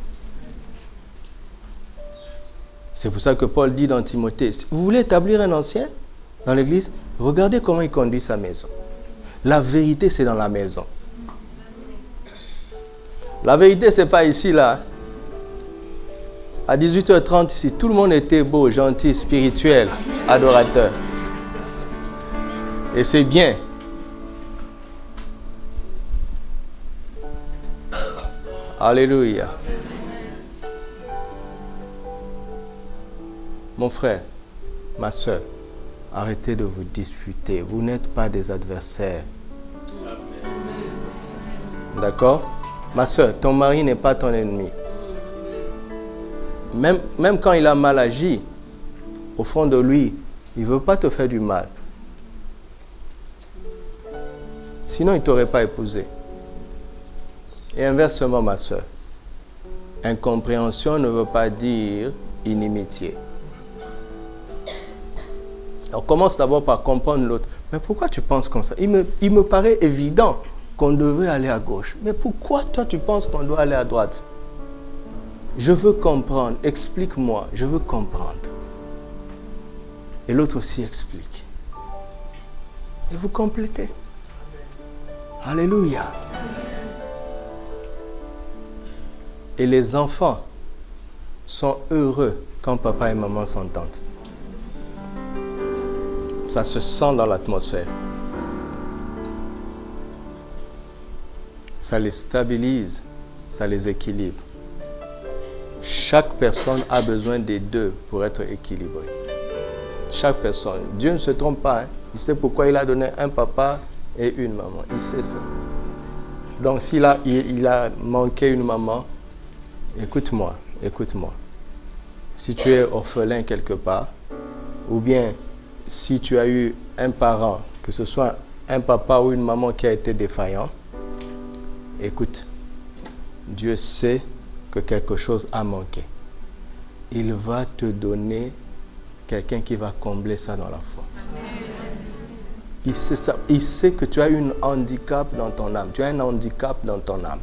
C'est pour ça que Paul dit dans Timothée, si vous voulez établir un ancien dans l'église, regardez comment il conduit sa maison. La vérité, c'est dans la maison. La vérité, ce n'est pas ici, là. À 18h30, ici, tout le monde était beau, gentil, spirituel, adorateur. Et c'est bien. Alléluia. Mon frère, ma soeur, arrêtez de vous disputer. Vous n'êtes pas des adversaires. D'accord? Ma soeur, ton mari n'est pas ton ennemi. Même quand il a mal agi, au fond de lui, il ne veut pas te faire du mal. Sinon, il ne t'aurait pas épousé. Et inversement, ma soeur, incompréhension ne veut pas dire inimitié. On commence d'abord par comprendre l'autre. Mais pourquoi tu penses comme ça? Il me paraît évident qu'on devrait aller à gauche. Mais pourquoi toi tu penses qu'on doit aller à droite? Je veux comprendre. Explique-moi. Je veux comprendre. Et l'autre aussi explique. Et vous complétez. Alléluia. Et les enfants sont heureux quand papa et maman s'entendent. Ça se sent dans l'atmosphère. Ça les stabilise, ça les équilibre. Chaque personne a besoin des deux pour être équilibrée. Chaque personne. Dieu ne se trompe pas. Hein. Il sait pourquoi il a donné un papa et une maman. Il sait ça. Donc s'il a manqué une maman, écoute-moi. Si tu es orphelin quelque part, ou bien si tu as eu un parent, que ce soit un papa ou une maman qui a été défaillant, écoute, Dieu sait que quelque chose a manqué. Il va te donner quelqu'un qui va combler ça dans la foi. Il sait ça. Il sait que tu as un handicap dans ton âme. Tu as un handicap dans ton âme.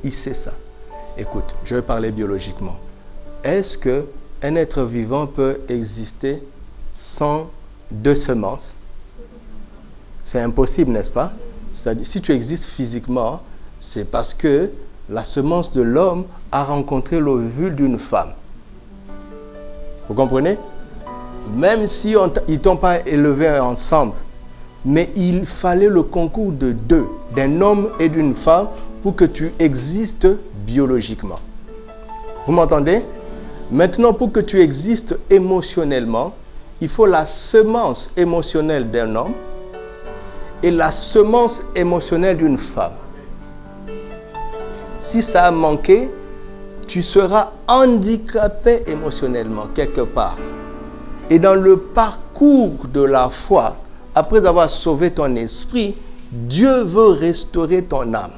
Il sait ça. Écoute, je vais parler biologiquement. Est-ce qu'un être vivant peut exister sans deux semences? C'est impossible, n'est-ce pas? C'est-à-dire, si tu existes physiquement, c'est parce que la semence de l'homme a rencontré l'ovule d'une femme. Vous comprenez? Même si ils ne t'ont pas élevé ensemble, mais il fallait le concours de deux, d'un homme et d'une femme, pour que tu existes biologiquement. Vous m'entendez? Maintenant, pour que tu existes émotionnellement, il faut la semence émotionnelle d'un homme et la semence émotionnelle d'une femme. Si ça a manqué, tu seras handicapé émotionnellement quelque part. Et dans le parcours de la foi, après avoir sauvé ton esprit, Dieu veut restaurer ton âme.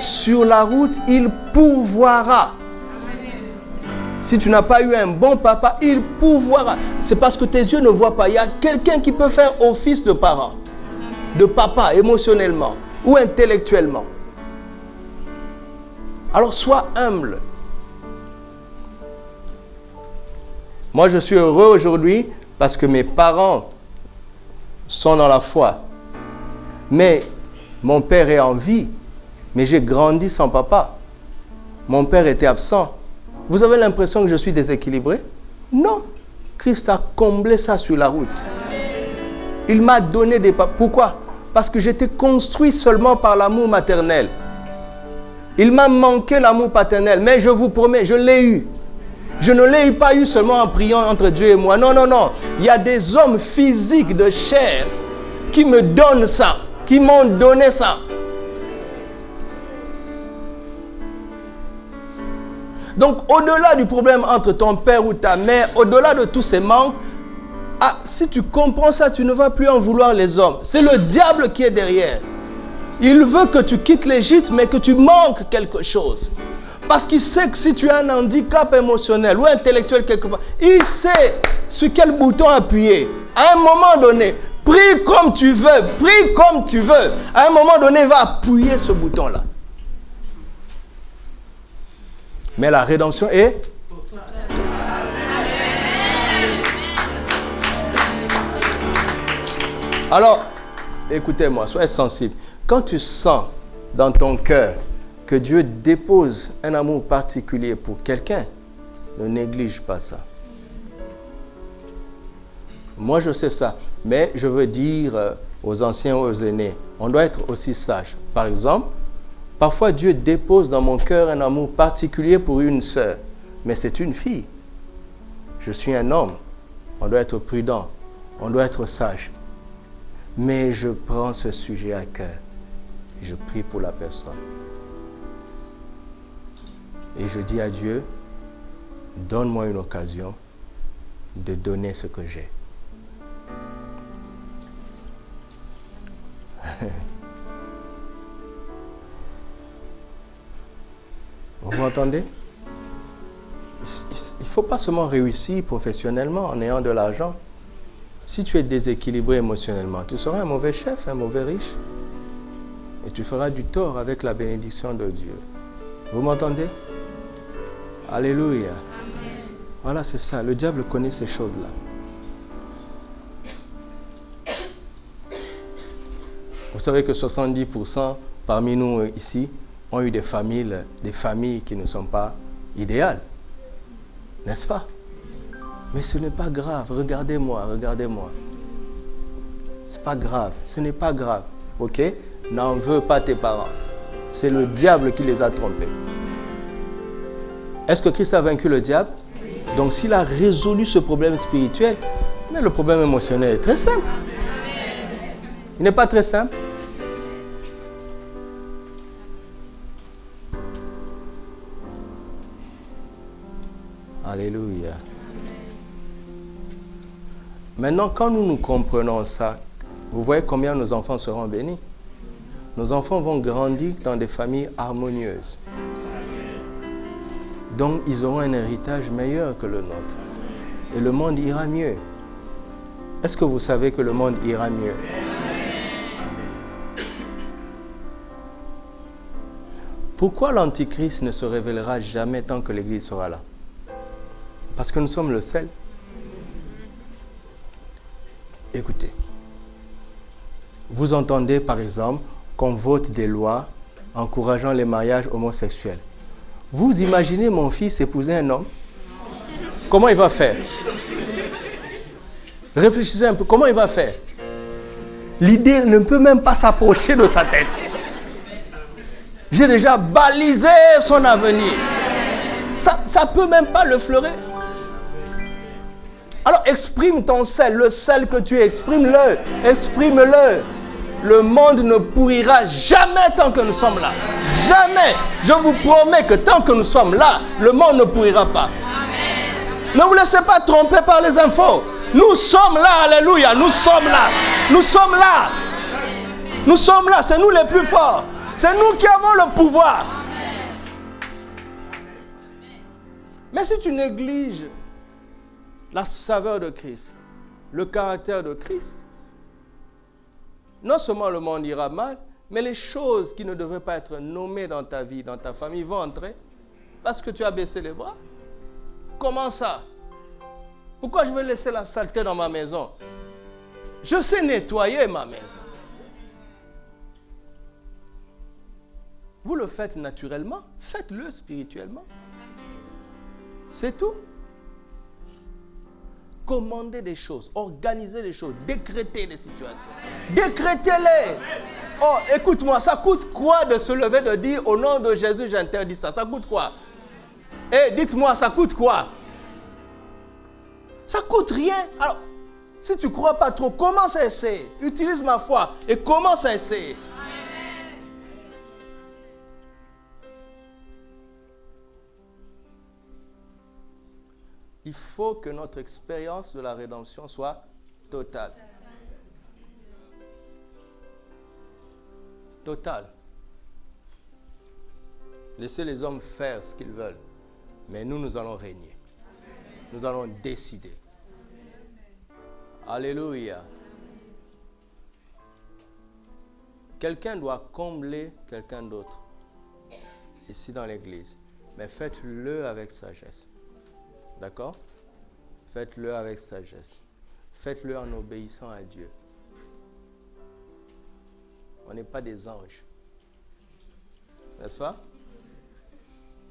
Sur la route, il pourvoira. Si tu n'as pas eu un bon papa, il pourvoira. C'est parce que tes yeux ne voient pas. Il y a quelqu'un qui peut faire office de parent, de papa, émotionnellement ou intellectuellement. Alors sois humble. Moi, je suis heureux aujourd'hui parce que mes parents sont dans la foi. Mais mon père est en vie. Mais j'ai grandi sans papa. Mon père était absent. Vous avez l'impression que je suis déséquilibré? Non. Christ a comblé ça sur la route. Il m'a donné des papas. Pourquoi? Parce que j'étais construit seulement par l'amour maternel. Il m'a manqué l'amour paternel. Mais je vous promets, je l'ai eu. Je ne l'ai pas eu seulement en priant entre Dieu et moi. Non. Il y a des hommes physiques de chair qui me donnent ça, qui m'ont donné ça. Donc, au-delà du problème entre ton père ou ta mère, au-delà de tous ces manques, si tu comprends ça, tu ne vas plus en vouloir les hommes. C'est le diable qui est derrière. Il veut que tu quittes l'Égypte, mais que tu manques quelque chose. Parce qu'il sait que si tu as un handicap émotionnel ou intellectuel quelque part, il sait sur quel bouton appuyer. À un moment donné, prie comme tu veux, prie comme tu veux. À un moment donné, il va appuyer ce bouton-là. Mais la rédemption est totale. Alors, écoutez-moi, soyez sensible. Quand tu sens dans ton cœur que Dieu dépose un amour particulier pour quelqu'un, ne néglige pas ça. Moi, je sais ça. Mais je veux dire aux anciens, aux aînés, on doit être aussi sage. Par exemple, parfois Dieu dépose dans mon cœur un amour particulier pour une sœur. Mais c'est une fille. Je suis un homme. On doit être prudent. On doit être sage. Mais je prends ce sujet à cœur. Je prie pour la personne. Et je dis à Dieu, donne-moi une occasion de donner ce que j'ai. Vous m'entendez? Il ne faut pas seulement réussir professionnellement en ayant de l'argent. Si tu es déséquilibré émotionnellement, tu seras un mauvais chef, un mauvais riche. Et tu feras du tort avec la bénédiction de Dieu. Vous m'entendez? Alléluia. Amen. Voilà, c'est ça. Le diable connaît ces choses-là. Vous savez que 70% parmi nous ici, ont eu des familles qui ne sont pas idéales. N'est-ce pas? Mais ce n'est pas grave. Regardez-moi. C'est pas grave. Ce n'est pas grave. Ok? N'en veux pas tes parents. C'est le diable qui les a trompés. Est-ce que Christ a vaincu le diable? Donc s'il a résolu ce problème spirituel, mais le problème émotionnel est très simple. Il n'est pas très simple. Alléluia. Maintenant, quand nous comprenons ça, vous voyez combien nos enfants seront bénis. Nos enfants vont grandir dans des familles harmonieuses. Donc, ils auront un héritage meilleur que le nôtre. Et le monde ira mieux. Est-ce que vous savez que le monde ira mieux? Pourquoi l'Antichrist ne se révélera jamais tant que l'Église sera là? Parce que nous sommes le sel. Écoutez, vous entendez par exemple qu'on vote des lois encourageant les mariages homosexuels. Vous imaginez mon fils épouser un homme? Comment il va faire? Réfléchissez un peu, comment il va faire? L'idée ne peut même pas s'approcher de sa tête. J'ai déjà balisé son avenir. Ça ne peut même pas le fleurer. Alors exprime ton sel, le sel que tu exprimes-le, exprime-le. Le monde ne pourrira jamais tant que nous sommes là. Jamais. Je vous promets que tant que nous sommes là, le monde ne pourrira pas. Amen. Ne vous laissez pas tromper par les infos. Nous sommes là, alléluia, nous sommes là. Nous sommes là. Nous sommes là, c'est nous les plus forts. C'est nous qui avons le pouvoir. Mais si tu négliges la saveur de Christ, le caractère de Christ, non seulement le monde ira mal, mais les choses qui ne devraient pas être nommées dans ta vie, dans ta famille, vont entrer parce que tu as baissé les bras. Comment ça? Pourquoi je vais laisser la saleté dans ma maison? Je sais nettoyer ma maison. Vous le faites naturellement, faites-le spirituellement. C'est tout. Commandez des choses, organisez des choses, décrétez des situations. Décrétez-les. Oh, écoute-moi, ça coûte quoi de se lever, de dire au nom de Jésus, j'interdis ça? Ça coûte quoi? Eh, dites-moi, ça coûte quoi? Ça coûte rien. Alors, si tu ne crois pas trop, commence à essayer. Utilise ma foi et commence à essayer. Il faut que notre expérience de la rédemption soit totale. Totale. Laissez les hommes faire ce qu'ils veulent. Mais nous allons régner. Nous allons décider. Alléluia. Quelqu'un doit combler quelqu'un d'autre. Ici dans l'église. Mais faites-le avec sagesse. D'accord? Faites-le avec sagesse. Faites-le en obéissant à Dieu. On n'est pas des anges. N'est-ce pas?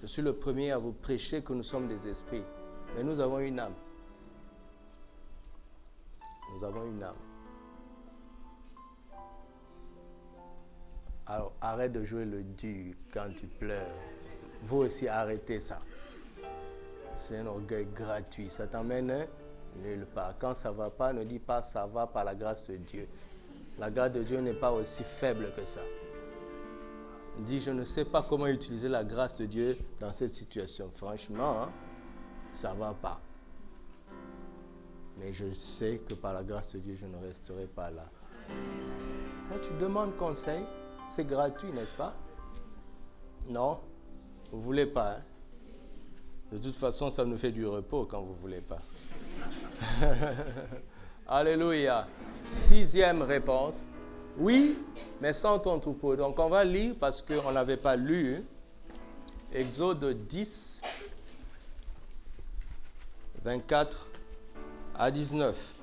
Je suis le premier à vous prêcher que nous sommes des esprits. Mais nous avons une âme. Nous avons une âme. Alors, arrête de jouer le dur quand tu pleures. Vous aussi, arrêtez ça. C'est un orgueil gratuit. Ça t'emmène nulle part. Quand ça ne va pas, ne dis pas ça va par la grâce de Dieu. La grâce de Dieu n'est pas aussi faible que ça. Dis, je ne sais pas comment utiliser la grâce de Dieu dans cette situation. Franchement, ça ne va pas. Mais je sais que par la grâce de Dieu, je ne resterai pas là. Là, tu demandes conseil. C'est gratuit, n'est-ce pas? Non? Vous ne voulez pas, hein? De toute façon, ça nous fait du repos quand vous ne voulez pas. Alléluia. 6e réponse. Oui, mais sans ton troupeau. Donc, on va lire parce qu'on n'avait pas lu. Exode 10, 24 à 19.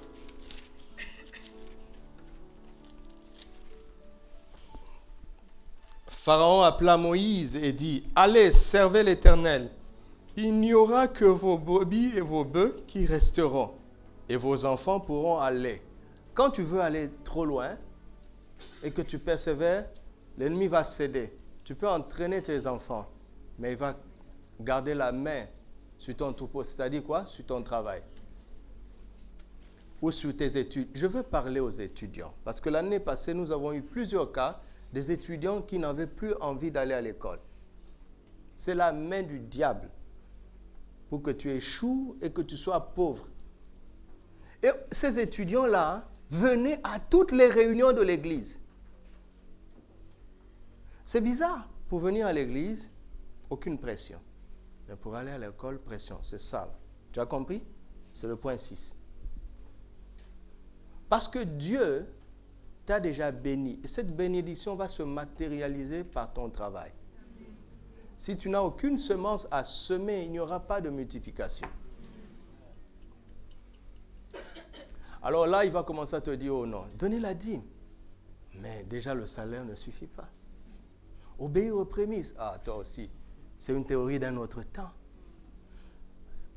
Pharaon appela Moïse et dit, allez, servez l'Éternel. Il n'y aura que vos brebis et vos bœufs qui resteront, et vos enfants pourront aller. Quand tu veux aller trop loin et que tu persévères, l'ennemi va céder. Tu peux entraîner tes enfants, mais il va garder la main sur ton troupeau, c'est-à-dire quoi? Sur ton travail. Ou sur tes études. Je veux parler aux étudiants, parce que l'année passée, nous avons eu plusieurs cas des étudiants qui n'avaient plus envie d'aller à l'école. C'est la main du diable pour que tu échoues et que tu sois pauvre. Et ces étudiants-là venaient à toutes les réunions de l'église. C'est bizarre. Pour venir à l'église, aucune pression. Mais pour aller à l'école, pression. C'est ça. Tu as compris? C'est le point 6. Parce que Dieu t'a déjà béni. Et cette bénédiction va se matérialiser par ton travail. Si tu n'as aucune semence à semer, il n'y aura pas de multiplication. Alors là, il va commencer à te dire, oh non, donnez la dîme. Mais déjà, le salaire ne suffit pas. Obéir aux prémices. Ah, toi aussi, c'est une théorie d'un autre temps.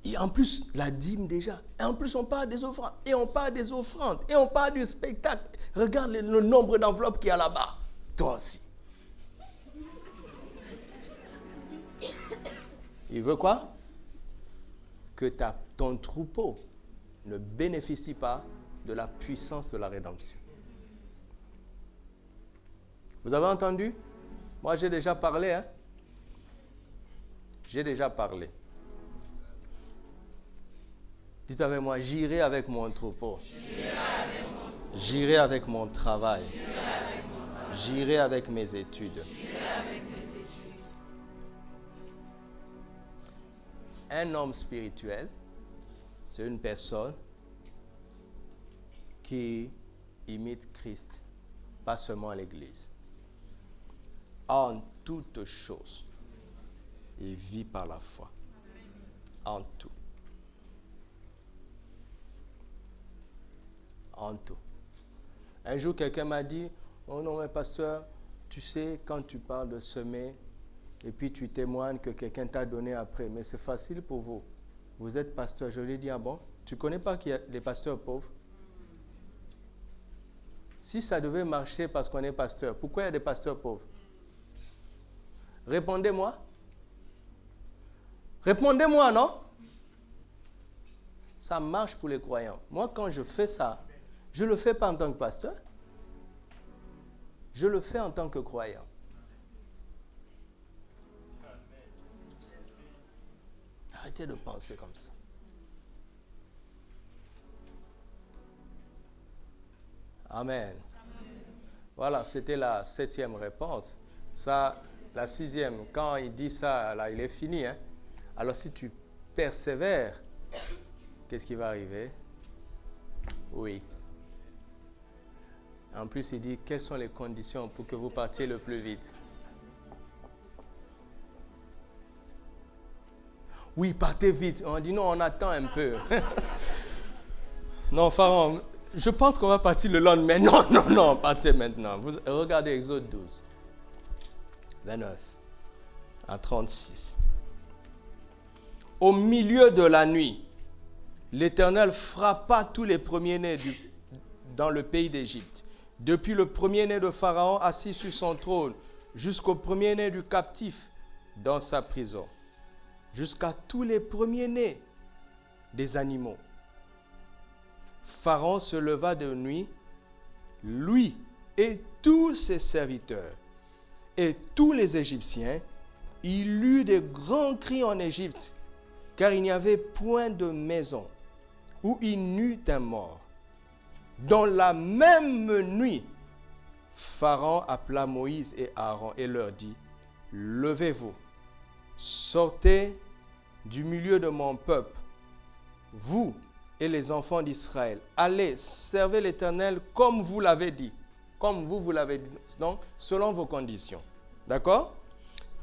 Et en plus, la dîme déjà. Et en plus, on parle des offrandes. Et on parle des offrandes. Et on parle du spectacle. Regarde le nombre d'enveloppes qu'il y a là-bas. Toi aussi. Il veut quoi? Que ton troupeau ne bénéficie pas de la puissance de la rédemption. Vous avez entendu? Moi, j'ai déjà parlé. Hein? J'ai déjà parlé. Dites avec moi, j'irai avec mon troupeau. J'irai avec mon travail. J'irai avec mes études. Un homme spirituel, c'est une personne qui imite Christ, pas seulement à l'église. En toutes choses, il vit par la foi. En tout. En tout. Un jour, quelqu'un m'a dit, oh non, mais pasteur, tu sais, quand tu parles de semer, et puis tu témoignes que quelqu'un t'a donné après, mais c'est facile pour vous. Vous êtes pasteur. Je lui ai dit, ah bon, tu ne connais pas qu'il y a des pasteurs pauvres? Si ça devait marcher parce qu'on est pasteur, pourquoi il y a des pasteurs pauvres? Répondez-moi. Répondez-moi, non? Ça marche pour les croyants. Moi, quand je fais ça, je ne le fais pas en tant que pasteur. Je le fais en tant que croyant. Arrêtez de penser comme ça. Amen. Voilà, c'était la 7e réponse. Ça, la 6e, quand il dit ça, là, il est fini. Hein? Alors, si tu persévères, qu'est-ce qui va arriver? Oui. En plus, il dit, quelles sont les conditions pour que vous partiez le plus vite? Oui, partez vite. On dit, non, on attend un peu. Non, Pharaon, je pense qu'on va partir le lendemain. Non, non, non, partez maintenant. Vous regardez Exode 12, 29 à 36. Au milieu de la nuit, l'Éternel frappa tous les premiers-nés dans le pays d'Égypte, depuis le premier-né de Pharaon assis sur son trône, jusqu'au premier-né du captif dans sa prison, jusqu'à tous les premiers-nés des animaux. Pharaon se leva de nuit, lui et tous ses serviteurs, et tous les Égyptiens. Il eut de grands cris en Égypte, car il n'y avait point de maison où il n'eût un mort. Dans la même nuit, Pharaon appela Moïse et Aaron et leur dit, « Levez-vous, sortez du milieu de mon peuple, vous et les enfants d'Israël. Allez, servez l'Éternel comme vous l'avez dit. » Comme vous l'avez dit, donc selon vos conditions. D'accord?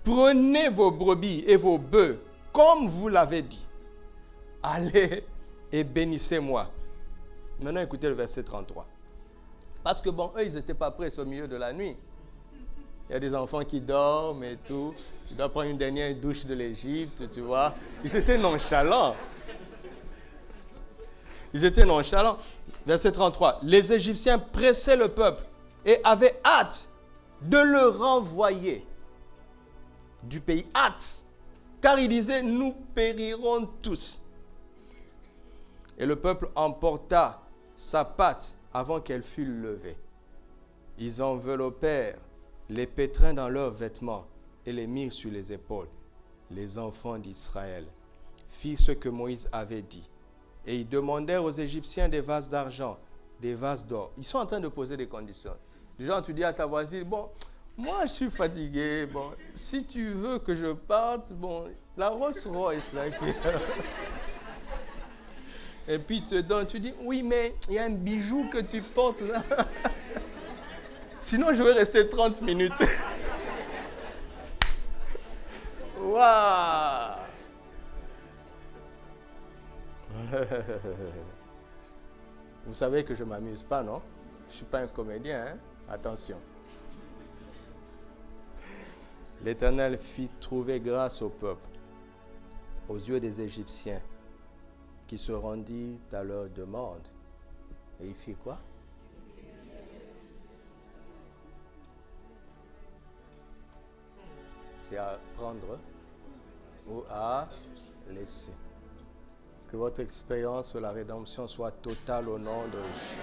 Prenez vos brebis et vos bœufs comme vous l'avez dit. Allez et bénissez-moi. Maintenant, écoutez le verset 33. Parce que bon, eux, ils n'étaient pas prêts, c'est au milieu de la nuit. Il y a des enfants qui dorment et tout. Tu dois prendre une dernière douche de l'Égypte, tu vois. Ils étaient nonchalants. Ils étaient nonchalants. Verset 33. Les Égyptiens pressaient le peuple et avaient hâte de le renvoyer du pays. Hâte. Car ils disaient, nous périrons tous. Et le peuple emporta sa patte avant qu'elle fût levée. Ils enveloppèrent les pétrins dans leurs vêtements et les mirent sur les épaules. Les enfants d'Israël firent ce que Moïse avait dit. Et ils demandèrent aux Égyptiens des vases d'argent, des vases d'or. Ils sont en train de poser des conditions. Du genre, tu dis à ta voisine, bon, moi je suis fatigué, bon, si tu veux que je parte, bon, la Rolls Royce là. Et puis il te donne, tu dis, oui, mais il y a un bijou que tu portes là. Sinon, je vais rester 30 minutes. Waouh! Vous savez que je ne m'amuse pas, non? Je ne suis pas un comédien, hein? Attention. L'Éternel fit trouver grâce au peuple, aux yeux des Égyptiens, qui se rendirent à leur demande. Et il fit quoi? C'est à prendre ou à laisser. Que votre expérience sur la rédemption soit totale au nom de Jésus.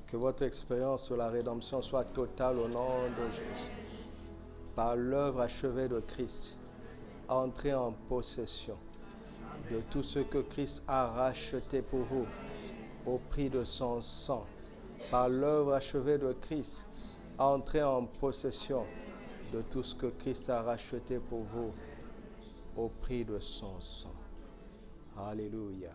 Que votre expérience sur la rédemption soit totale au nom de Jésus. Par l'œuvre achevée de Christ, entrez en possession de tout ce que Christ a racheté pour vous au prix de son sang. Par l'œuvre achevée de Christ, entrez en possession de tout ce que Christ a racheté pour vous au prix de son sang. Alléluia.